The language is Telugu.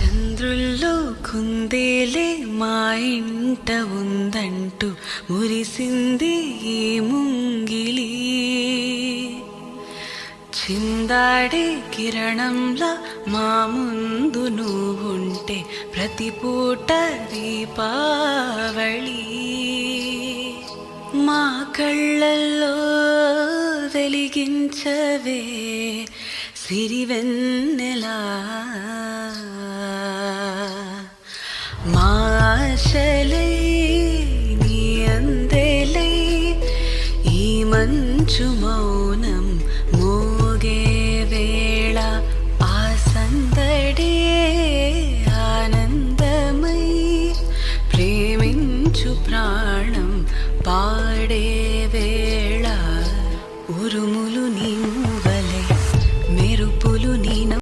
చంద్రుల్లో కుందేలే మా ఇంట ఉందంటూ మురిసింది ఈ ముంగిలి. చిందాడే కిరణంలా మా ముందు నువ్వుంటే ప్రతి పూట దీపావళి. మా కళ్ళల్లో వెలిగించవే సిరివెన్నెలా. మా ఆశలై నీ అందెలై ఈ మంచు మౌ